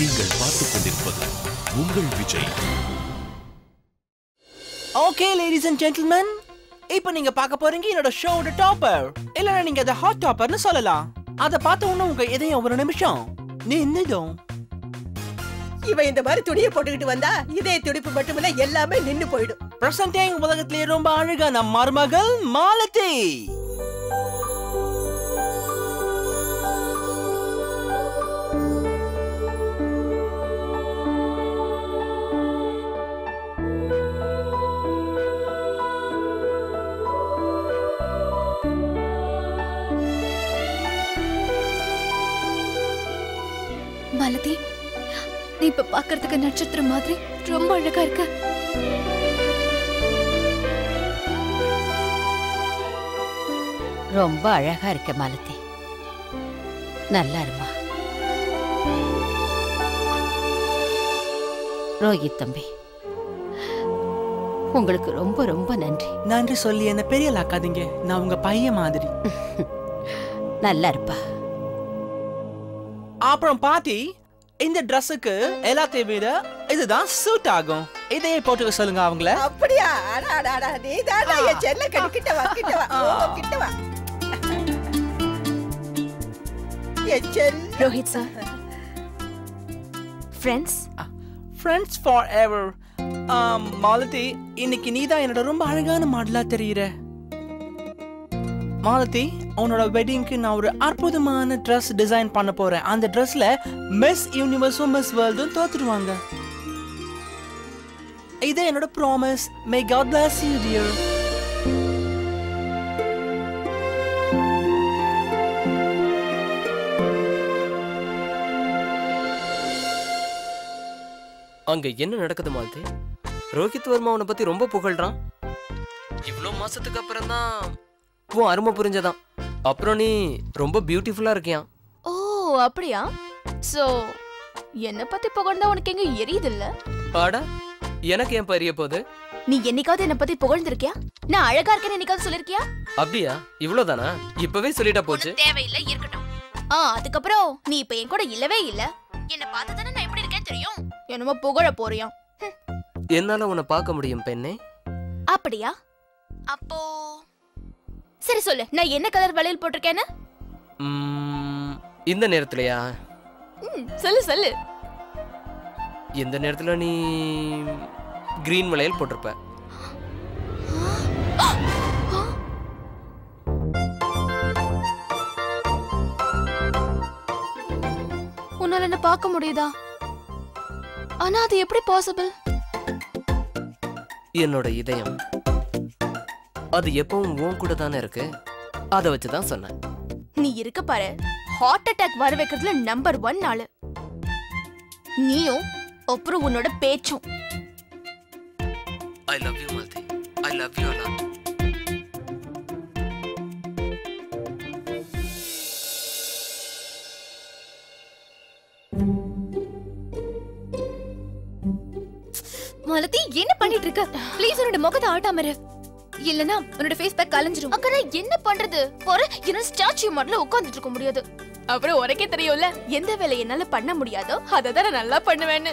நீங்கள் பார்த்துக் கொண்டிருப்பது உங்கள் Vijay. Okay ladies and gentlemen, இப்போ நீங்க பார்க்க போறீங்க என்னோட ஷோவோட டாப்பர். இல்லனா நீங்க அத ஹாட் டாப்பர்னு சொல்லலாம். அத பார்த்த உடனே உங்க இதயம் ஒரு நிமிஷம் நின்னுடும். இவன் இந்த மாதிரி துணியை போட்டுக்கிட்டு வந்தா இதய துடிப்பு மட்டுமில்ல எல்லாமே நின்னு போயிடும். பிரசன்டிங் உலகத்திலே ரொம்ப அழகான மருமகள் மாலதி. மாலதி, நீ இப்ப பாக்குறதுக்கு நட்சத்திரம் மாதிரி ரொம்ப அழகா இருக்க. ரொம்ப அழகா இருக்க மாலதி. நல்லா இருமா. ரோஹித் தம்பி, உங்களுக்கு ரொம்ப ரொம்ப நன்றி. நன்றி சொல்லி என்ன பெரிய ஆக்காதீங்க. நான் உங்க பையன் மாதிரி. நல்லா இருப்பா. அப்புறம் பாட்டி, இந்த ட்ரெஸ்ஸுக்கு எல்லாத்தையும் விட இதுதான் சூட் ஆகும். இதையே போட்டுக்க சொல்லுங்க அவங்கள. அப்படியா? அடா நீதானா என் செல்ல கிட்ட வா கிட்ட வா. ஓ கிட்ட வா. என் செல்ல Rohit sir, friends for ever. Malathi, இன்னைக்கு நீதான் என்னோட ரொம்ப அழகான மாடலா தெரியுற. மாலதி, உன்னோட வெட்டிங்க்கு நான் ஒரு அற்புதமான ட்ரெஸ் டிசைன் பண்ண போறேன். அந்த ட்ரெஸ்ல மிஸ் யூனிவர்ஸும் மிஸ் வேர்ல்டும் தோத்துடுவாங்க. இது என்னோட promise. May God bless you dear. அங்க என்ன நடக்குது மாலதி? ரோஹித் வர்மா உன்னை பத்தி ரொம்ப புகழ்றான். இவ்வளோ மாசத்துக்கு அப்புறம் தான் உன் அருமை புரிஞ்சதான். அப்புறம் நீ ரொம்ப பியூட்டிஃபுல்லா இருக்கியா? ஓ அப்படியா? சோ என்ன பத்தி புகழ்ந்தா உனக்கு எங்க எரியுது இல்ல? பாடா, எனக்கு ஏன் பரிய போகுது? நீ என்னைக்காவது என்ன பத்தி புகழ்ந்திருக்கியா? நான் அழகா இருக்கேன்னு என்னைக்காவது சொல்லிருக்கியா? அப்படியா? இவ்வளவுதானா? இப்பவே சொல்லிட்டா போச்சு. தேவையில்ல, இருக்கட்டும். அதுக்கப்புறம் நீ இப்ப என் கூட இல்லவே இல்ல. என்ன பார்த்ததானே நான் எப்படி இருக்கேன்னு தெரியும். என்னமோ புகழ போறியா? என்னால உன்னை பார்க்க முடியும் பெண்ணே. அப்படியா? அப்போ சரி சொல்லு, நான் என்ன கலர் வளையல் போட்டிருக்கேன்னு? இந்த நேரத்துலயா? சொல்லு சொல்லு. இந்த நேரத்துல நீ கிரீன் வளையல் போட்டிருப்ப. உன்னால என்ன பார்க்க முடியுதா? ஆனா அது எப்படி பாசிபிள்? என்னோட இதயம் அது எப்பவும் உன் கூட தானே இருக்கு. அதை வச்சுதான் சொன்னேன். நீ இருக்க பாரு, ஹார்ட் அட்டாக் வர வைக்கிறதுல நம்பர் 1 ஆளு நீயும், அப்புறம் உன்னோட பேச்சும். I love you Malathi. I love you a lot. Malathi, என்ன பண்ணிட்டு இருக்க? ப்ளீஸ் உன்னோட முகத்தை ஆட்டாம இரு, இல்லனா உன்னோட ஃபேஸ் பேக் கலஞ்சிரும். அக்கா நான் என்ன பண்றது? போற என்ன ஸ்டாச்சு மாடல உட்கார்ந்துட்டு இருக்க முடியாது. அப்புறம் உனக்கே தெரியும்ல, எந்த வேலையை என்னால பண்ண முடியாதோ அதை தான் நான் நல்லா பண்ணுவேன்னு.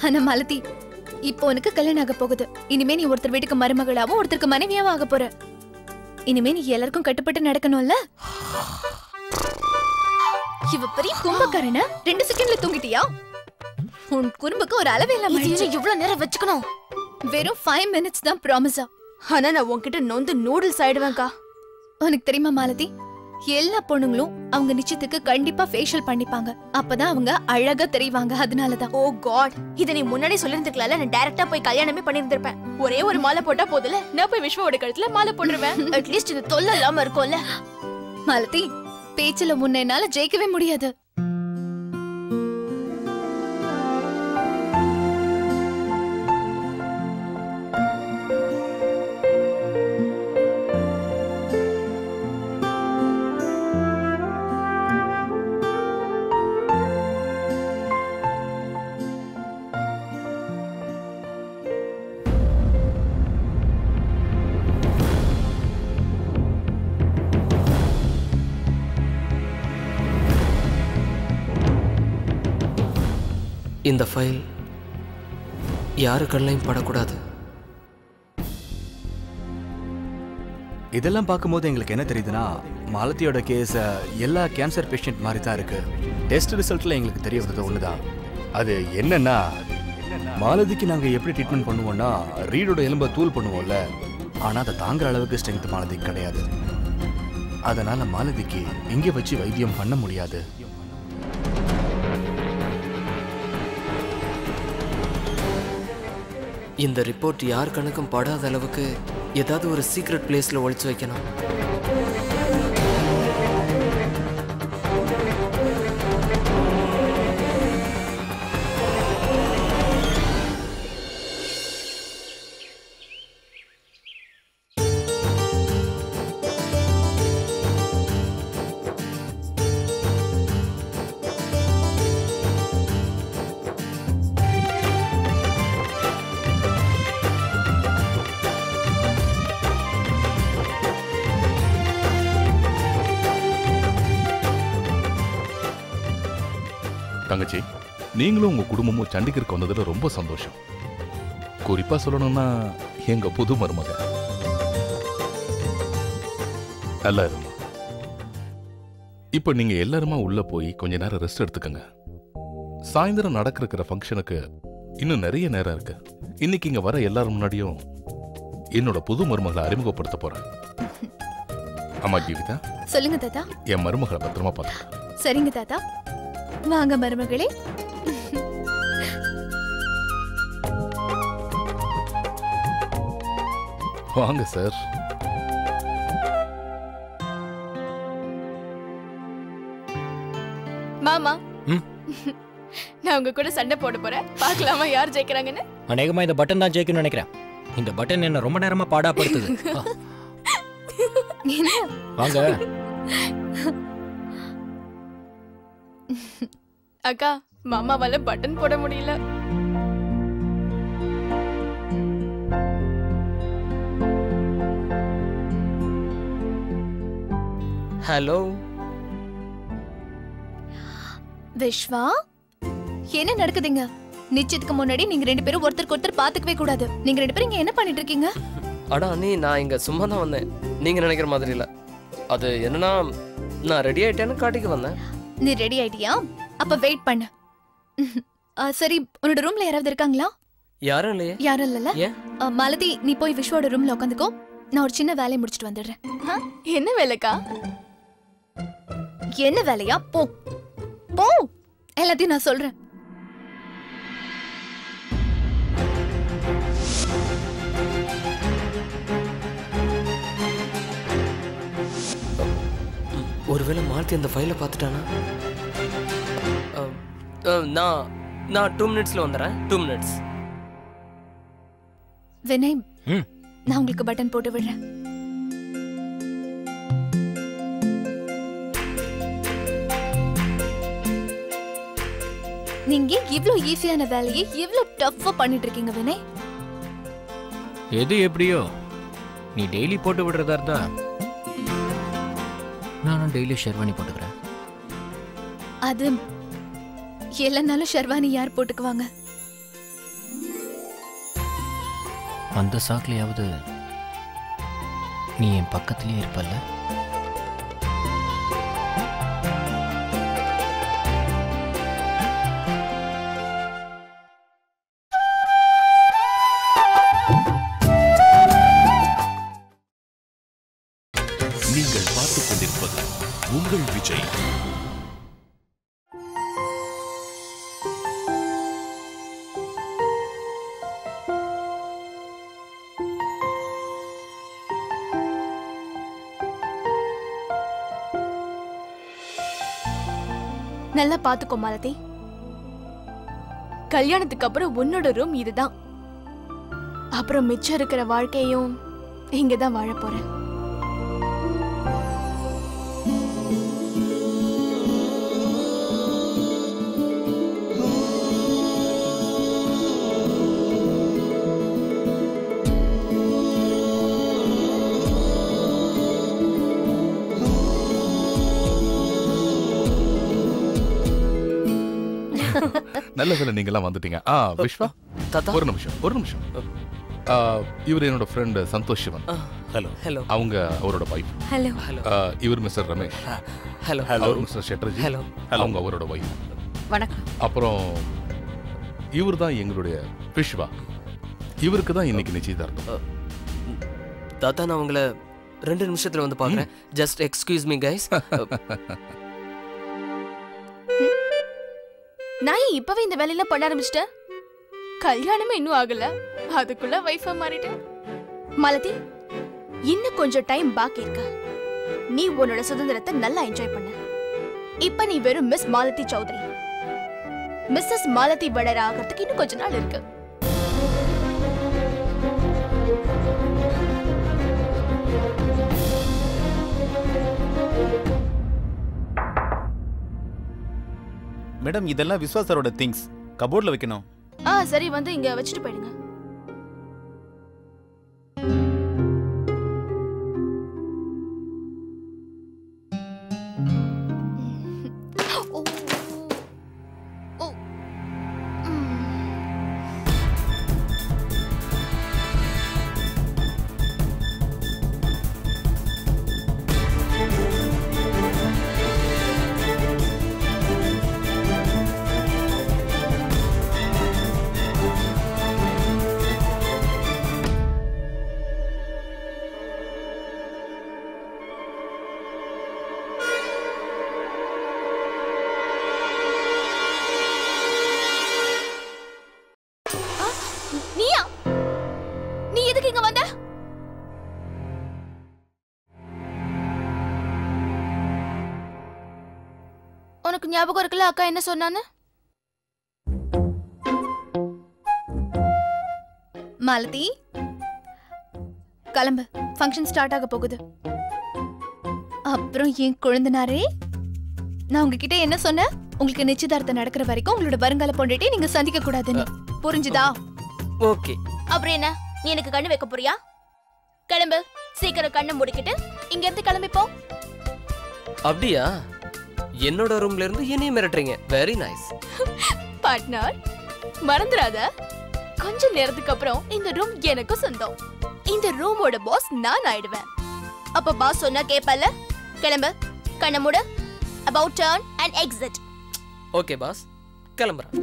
ஆனா மாலதி, இப்போ உனக்கு கல்யாணம் ஆக போகுது. இனிமே நீ ஒருத்தர் வீட்டுக்கு மருமகளாவும் ஒருத்தருக்கு மனைவியாவும் ஆக போற. இனிமே நீ எல்லாருக்கும் கட்டுப்பட்டு நடக்கணும்ல. இவ பெரிய கும்பக்காரனா? 2 செகண்ட்ல தூங்கிட்டியா? உன் குறும்புக்கு ஒரு அளவே இல்லாம இவ்வளவு நேரம் வச்சுக்கணும். வெறும் 5 minutes தான் ப்ராமிஸா. ஆனா நான் உன்கிட்ட நொந்து நூடுல்ஸ் ஆயிடுவேன்க்கா. உனக்கு தெரியுமா மாலதி, எல்லா பொண்ணுங்களும் அவங்க நிச்சயத்துக்கு கண்டிப்பா ஃபேஷியல் பண்ணிப்பாங்க. அப்பதான் அவங்க அழகா தெரிவாங்க. அதனாலதான். ஓ காட், இத நீ முன்னாடி சொல்லிருந்துக்கலாம்ல. நான் டைரக்டா போய் கல்யாணமே பண்ணிருந்திருப்பேன். ஒரே ஒரு மாலை போட்டா போதுல, நான் போய் விஸ்வாவோட கழுத்துல மாலை போட்டுருவேன். அட்லீஸ்ட் இது தொல்லை இல்லாம இருக்கும்ல. மாலதி, பேச்சுல முன்ன என்னால ஜெயிக்கவே முடியாது. இந்த ஃபைல் யாரு கண்ணையும் படக்கூடாது. இதெல்லாம் பார்க்கும்போது எங்களுக்கு என்ன தெரியுதுன்னா, மாலதியோட கேஸ் எல்லா கேன்சர் பேஷண்ட் மாதிரி தான் இருக்கு. டெஸ்ட் ரிசல்ட்ல எங்களுக்கு தெரிய வந்தது ஒண்ணுதான். அது என்னன்னா, மாலதிக்கு நாங்க எப்படி ட்ரீட்மெண்ட் பண்ணுவோம்னா, ரீடோட எலும்பை தூள் பண்ணுவோம்ல, ஆனா அதை தாங்குற அளவுக்கு ஸ்ட்ரென்த் மாலதிக்கு கிடையாது. அதனால மாலதிக்கு இங்கே வச்சு வைத்தியம் பண்ண முடியாது. இந்த ரிப்போர்ட் யார் கணக்கும் படாத அளவுக்கு ஏதாவது ஒரு சீக்ரெட் பிளேஸ்ல ஒளிச்சு வைக்கணும். தங்கச்சி, நீங்களும் உங்க குடும்பமும் சண்டிகருக்கு வந்ததுல ரொம்ப சந்தோஷம். குறிப்பா சொல்லணும்னா எங்க புது மருமக நல்லா இருமா. இப்ப நீங்க எல்லாருமா உள்ள போய் கொஞ்ச நேரம் ரெஸ்ட் எடுத்துக்கங்க. சாயந்தரம் நடக்கிற ஃபங்க்ஷனுக்கு இன்னும் நிறைய நேரம் இருக்கு. இன்னைக்கு இங்க வர எல்லாரும் முன்னாடியும் என்னோட புது மருமகளை அறிமுகப்படுத்த போறேன். அம்மா ஜீவிதா, சொல்லுங்க தாத்தா. என் மருமகளை பத்திரமா பார்த்து. சரிங்க தாத்தா. வாங்க மருமகளே. வாங்க சார். மாமா, நான் உங்க கூட சண்டை போட போறேன். பார்க்கலாமா யார் ஜெயிக்கிறாங்கன்னு? அநேகமா இந்த பட்டன் தான் ஜெயிக்கணும்னு நினைக்கிறேன். இந்த பட்டன் என்ன ரொம்ப நேரமா பாடாப்படுத்துது. வாங்க. அக்கா, மாமாவால பட்டன் போட முடியல. ஹலோ விஸ்வா, என்ன நடக்குதுங்க? நிச்சயத்துக்கு முன்னாடி நீங்க ரெண்டு பேரும் ஒருத்தருக்கு ஒருத்தர் பாத்துக்கவே கூடாது. நீங்க ரெண்டு பேரும் இங்க என்ன பண்ணிட்டு இருக்கீங்க? அடா நீ, நான் இங்க சும்மா தான் வந்தேன். நீங்க நினைக்கிற மாதிரி இல்ல. அது என்னன்னா, நான் ரெடி ஆயிட்டேன்னு காட்டிக்கு வந்தேன். நீ ரெடி ஆயிட்டியா? அப்ப வெயிட் பண்ணு. சரி, உன்னோட ரூம்ல யாராவது இருக்காங்களா? யாரும் இல்லையே. யாரும் இல்லல? மாலதி, நீ போய் விஸ்வோட ரூம்ல உட்காந்துக்கோ. நான் ஒரு சின்ன வேலையை முடிச்சிட்டு வந்துடுறேன். என்ன வேலைக்கா? என்ன வேலையா? போ போ, எல்லாத்தையும் நான் சொல்றேன். ஒருவேளை மாலதி அந்த ஃபைலை பார்த்துட்டானா? நான் 2 மினிட்ஸ்ல வந்துடுறேன். 2 மினிட்ஸ். வினய், நான் உங்களுக்கு பட்டன் போட்டு விடுறேன். நீங்க இவ்ளோ ஈஸியான வேலையை இவ்ளோ டஃப்பா பண்ணிட்டு இருக்கீங்க வினய். எது எப்படியோ, நீ டெய்லி போட்டு விடுறதா இருந்தா நானும் டெய்லி ஷெர்வானி போட்டுக்கிறேன். அது எல்லானாலும் ஷெர்வானி யார் போட்டுக்குவாங்க? அந்த சாக்குலையாவது நீ என் பக்கத்துலயே இருப்பல்ல? நீங்கள் பார்த்துக் கொண்டிருப்பது உங்கள் விஜய். நல்லா பாத்துக்கோ மாலதி. கல்யாணத்துக்கு அப்புறம் உன்னோட ரூம் இதுதான். அப்புறம் மிச்சம் இருக்கிற வாழ்க்கையும் இங்கதான் வாழ போறேன். நல்ல வேளை நீங்க எல்லாம் வந்துட்டீங்க. விஸ்வா தாத்தா ஒரு நிமிஷம். இவர் என்னோட friend Santhosh Sivan. Hello hello. அவங்க அவரோட வைஃப். ஹலோ. இவர் மிஸ்டர் ரமேஷ். ஹலோ. அவர் மிஸ்டர் ஷெட்டர்ஜி. ஹலோ. அவங்க அவரோட வைஃப். வணக்கம். அப்புறம் இவர் தான் எங்களுடைய விஸ்வா. இவருக்கு தான் இன்னைக்கு நிச்சயதார்த்தம். தாத்தா நான் உங்களை 2 நிமிஷத்துல வந்து பாக்குறேன். Just excuse me guys. நான் இப்பவே இந்த வேலையெல்லாம் பண்ண ஆரம்பிச்சிட்டேன். கல்யாணமே இன்னும் ஆகல, அதுக்குள்ள வைஃபா மாறிட்டேன். மாலதி, இன்னும் கொஞ்சம் டைம் பாக்கி இருக்கு. நீ உன்னோட சுதந்திரத்தை நல்லா என்ஜாய் பண்ண. இப்ப நீ வெறும் மிஸ் மாலதி சௌத்ரி. மிஸ்ஸஸ் மாலதி வடரா ஆகிறதுக்கு இன்னும் கொஞ்ச நாள் இருக்கு. மேடம் இதெல்லாம் விஸ்வாசரோட திங்ஸ் கபோர்ட்ல வைக்கணும். சரி, வந்து இங்க வச்சுட்டு போயிடுங்க. உனக்கு ஞாபகம் இருக்குல்ல அக்கா என்ன சொன்னான்னு? மாலதி, கிளம்பு, ஃபங்க்ஷன் ஸ்டார்ட் ஆக போகுது. அப்புறம் என் குழந்தனாரே, நான் உங்ககிட்ட என்ன சொன்னேன்? உங்களுக்கு நிச்சயதார்த்தம் நடக்கிற வரைக்கும் உங்களோட வருங்கால பொண்டாட்டியை நீங்க சந்திக்க கூடாதுன்னு. புரிஞ்சுதா? ஓகே. அப்புறம் என்ன, நீ எனக்கு கண்ணு வைக்க போறியா? கிளம்பு, சீக்கிரம் கண்ணை முடிக்கிட்டு இங்க இருந்து கிளம்பிப்போ. அப்படியா? என்னோட ரூம்ல இருந்து என்னையும் மிரட்டுறீங்க. Very nice. பார்ட்னர், மறந்துடாத, கொஞ்ச நேரத்துக்கு அப்புறம் இந்த ரூம் எனக்கு சொந்தம். இந்த ரூமோட பாஸ் நான் ஆயிடுவேன். அப்ப பாஸ் சொன்னா கேப்பல்ல? கிளம்பு, கண்ணை மூடு. About turn and exit. Okay boss, கிளம்புறேன்.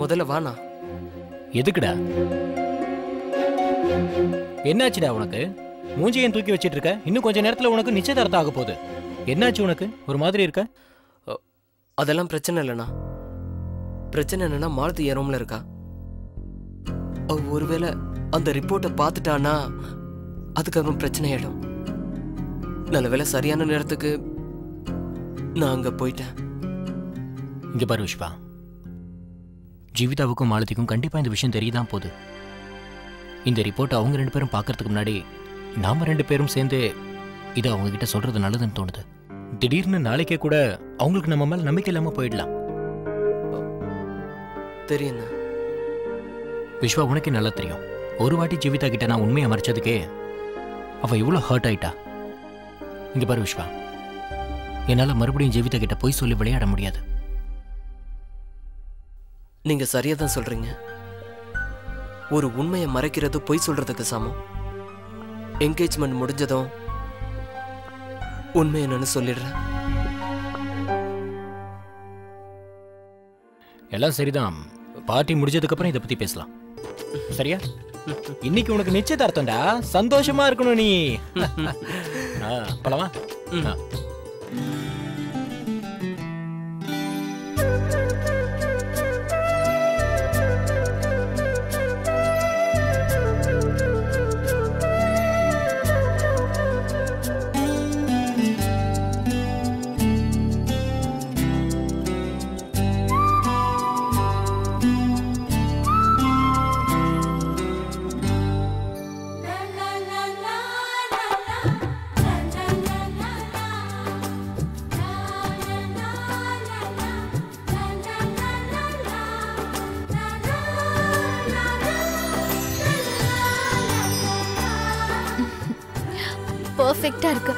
முதல்ல வாண்ணா. எதுக்குடா? என்னாச்சுடா உனக்கு? மூஞ்சியன் தூக்கி வச்சிட்டு இருக்க? இன்னும் கொஞ்ச நேரத்துல உனக்கு நிச்சயதார்த்தம் ஆக போகுது. என்னாச்சு உனக்கு? ஒரு மாதிரி இருக்க? அதெல்லாம் பிரச்சனை இல்லைண்ணா. பிரச்சனை என்னன்னா மாலதி என் ரூம்ல இருக்கா. ஒருவேளை அந்த ரிப்போர்ட்டை பார்த்துட்டானா அதுக்கப்புறம் பிரச்சனை ஆயிடும். நல்ல வேளை சரியான நேரத்துக்கு நான் அங்க போயிட்டேன். இங்க பாரு விஷ்வா, ஜீவிதாவுக்கும் மாலதிக்கும் கண்டிப்பா இந்த விஷயம் தெரியதான் போகுது. இந்த ரிப்போர்ட் அவங்க 2 பேரும் பார்க்கறதுக்கு முன்னாடி நாம 2 பேரும் சேர்ந்து இதை அவங்க கிட்ட சொல்றது நல்லதுன்னு தோணுது. திடீர்னு நாளைக்கே கூட அவங்களுக்கு நம்ம மேல நம்பிக்கை இல்லாம போயிடலாம். தெரியும் விஷ்வா, உனக்கே நல்லா தெரியும். ஒரு வாட்டி ஜீவிதா கிட்ட நான் உண்மையை மறைச்சதுக்கே அவ இவ்வளவு ஹர்ட் ஆயிட்டா. இங்க பாரு விஷ்வா, என்னால மறுபடியும் ஜீவிதா கிட்ட போய் சொல்லி விளையாட முடியாது. நீங்க சரியா தான் சொல்றீங்க. ஒரு உண்மையை மறைக்கிறது பொய் சொல்றதுக்கு சமம். என்கேஜ்மெண்ட் முடிஞ்சதும் உண்மை என்னன்னு சொல்லிடுறேன். எல்லாம் சரிதான். பார்ட்டி முடிஞ்சதுக்கு அப்புறம் இதை பத்தி பேசலாம். சரியா? இன்னைக்கு உனக்கு நிச்சயதார்த்தம்டா. சந்தோஷமா இருக்கணும் நீ. பழமா? பெர்ஃபெக்ட்டா இருக்கு.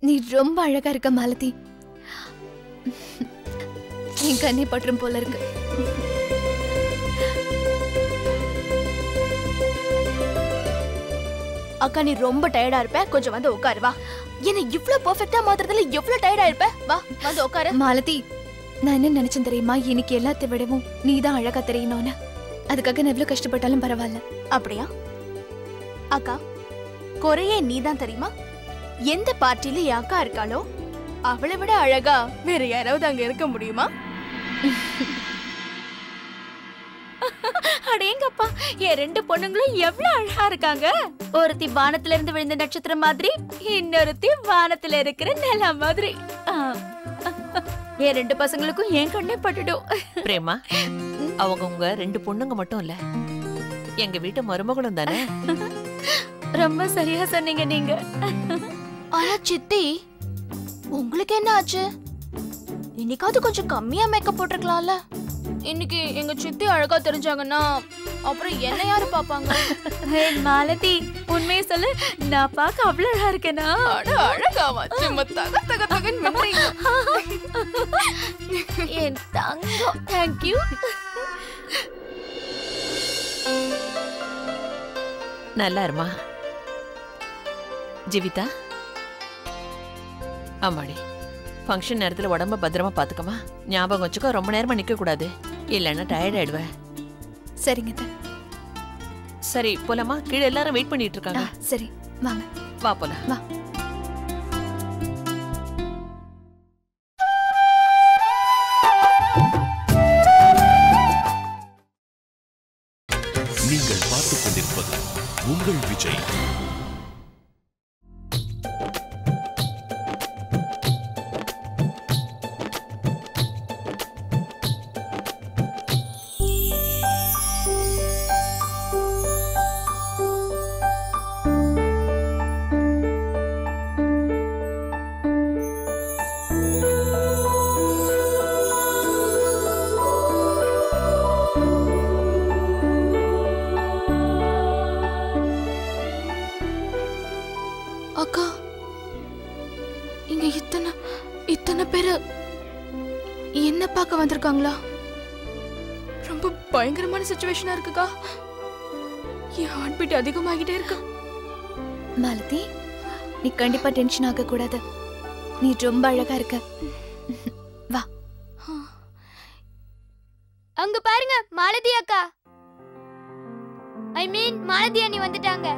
நீ ரொம்ப அழகா இருக்க மாலதி. என் கண்ணே பற்றும் போல இருக்கு. அக்கா நீ ரொம்ப டயர்டா இருப்ப, கொஞ்சம் வந்து உட்காரு வா. என்ன இவ்ளோ பெர்ஃபெக்ட்டா மாத்துறதுல எவ்ளோ டயர்டா இருப்ப? வா வந்து உட்காரு. மாலதி, நான் என்ன நினைச்சேன் தெரியுமா? இன்னைக்கு எல்லாத்தை விடவும் நீ தான் அழகா தெரியணும்னு. அதுக்காக நான் எவ்வளவு கஷ்டப்பட்டாலும் பரவாயில்ல. அப்படியா அக்கா? குறையே நீ தான் தெரியுமா? எந்த பார்ட்டில என் அக்கா இருக்காளோ அவளை விட அழகா வேற யாராவது அங்க இருக்க முடியுமா? அடேங்கப்பா, என் ரெண்டு பொண்ணுங்களும் எவ்வளவு அழகா இருக்காங்க. ஒருத்தி வானத்துல இருந்து விழுந்த நட்சத்திரம் மாதிரி, இன்னொருத்தி வானத்துல இருக்கிற நிலா மாதிரி. என் ரெண்டு பசங்களுக்கும் என் கண்ணே பட்டுடும். பிரேமா, அவங்க உங்க ரெண்டு பொண்ணுங்க மட்டும் இல்ல, எங்க வீட்டு மருமகளும் தானே. ரொம்ப சரியா சொன்னீங்க நீங்க. ஆனா சித்தி, உங்களுக்கு என்ன ஆச்சு? இன்னைக்காவது கொஞ்சம் கம்மியா மேக்கப் போட்டிருக்கலாம்ல. இன்னைக்கு எங்க சித்தி அழகா தெரிஞ்சாங்கன்னா அப்புறம் என்ன யாரு பாப்பாங்க? மாலதி, உண்மையை சொல்லு, நான் பார்க்க அவ்வளவு அழகா இருக்கேனா? அழகாவா? சும்மா தக தக தகன்னு மின்னறீங்க. என் தங்கம், தேங்க் யூ. நல்லா இருமா. ஜீவிதா, ஆமாடி, ஃபங்க்ஷன் நேரத்துல உடம்ப பத்திரமா பாத்துக்கமா. ஞாபகம் வச்சுக்கோ, ரொம்ப நேரமா நிக்க கூடாது, இல்லைன்னா டயர்ட் ஆயிடுவேன். சரிங்க. சரி போலாமா? கீழே எல்லாரும் வெயிட் பண்ணிட்டு இருக்காங்க. சரி வாங்க. வா போலாம். வா. நீங்கள் பார்த்துக் கொண்டிருப்பது உங்கள் விஜய். அக்கா, இங்க இத்தனை பேரு என்ன பார்க்க வந்திருக்காங்களா? ரொம்ப பயங்கரமான சிச்சுவேஷனா இருக்குக்கா. என் ஹார்ட் பீட் அதிகமாகிட்டே இருக்கு. மாலதி, நீ கண்டிப்பா டென்ஷன் ஆக கூடாது. நீ ரொம்ப அழகா இருக்க. வா. அங்க பாருங்க, மாலதி அக்கா. ஐ மீன் மாலதி அண்ணி வந்துட்டாங்க.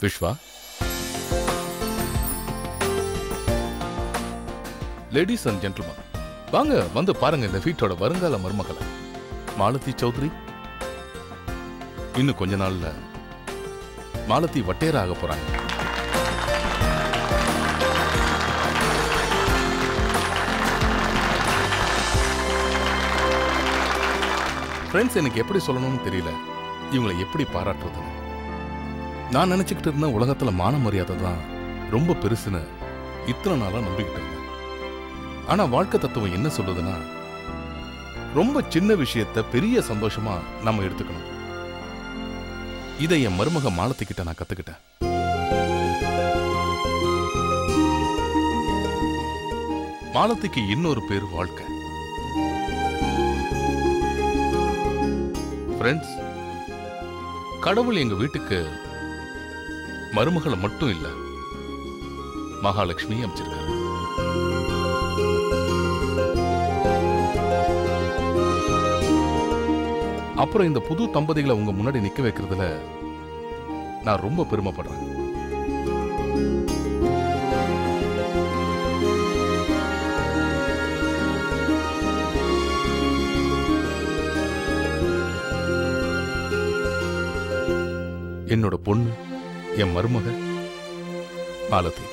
விஸ்வா, லேடிஸ் அண்ட் ஜென்டில்மேன், வாங்க வந்து பாருங்க இந்த வீட்டோட வருங்கால மருமகளை மாலதி சௌத்ரி. இன்னும் கொஞ்ச நாள்ல மாலதி வட்டேரா ஆக போறாங்க. ஃப்ரெண்ட்ஸ், எனக்கு எப்படி சொல்லணும்னு தெரியல, இவங்களை எப்படி பாராட்டுறதுன்னு. நான் நினைச்சுக்கிட்டு இருந்த உலகத்துல மான மரியாதை தான் ரொம்ப பெருசுன்னு இத்தனை நாளா நம்பிக்கிட்டு இருந்தேன். ஆனா வாழ்க்கை தத்துவம் என்ன சொல்லுதுன்னா, ரொம்ப சின்ன விஷயத்த பெரிய சந்தோஷமா நம்ம எடுத்துக்கணும். இதை என் மருமக மாலத்திக்கிட்ட நான் கத்துக்கிட்டேன். மாலத்திக்கு இன்னொரு பேர் வாழ்க்கை. ஃப்ரெண்ட்ஸ், கடவுள் எங்க வீட்டுக்கு மருமகளை மட்டும் இல்ல, மகாலட்சுமி அமைச்சிருக்காரு. அப்புறம் இந்த புது தம்பதிகளை உங்க முன்னாடி நிக்க வைக்கிறதுல நான் ரொம்ப பெருமைப்படுறேன். என்னோட பொண்ணு, என் மருமக மாலதி.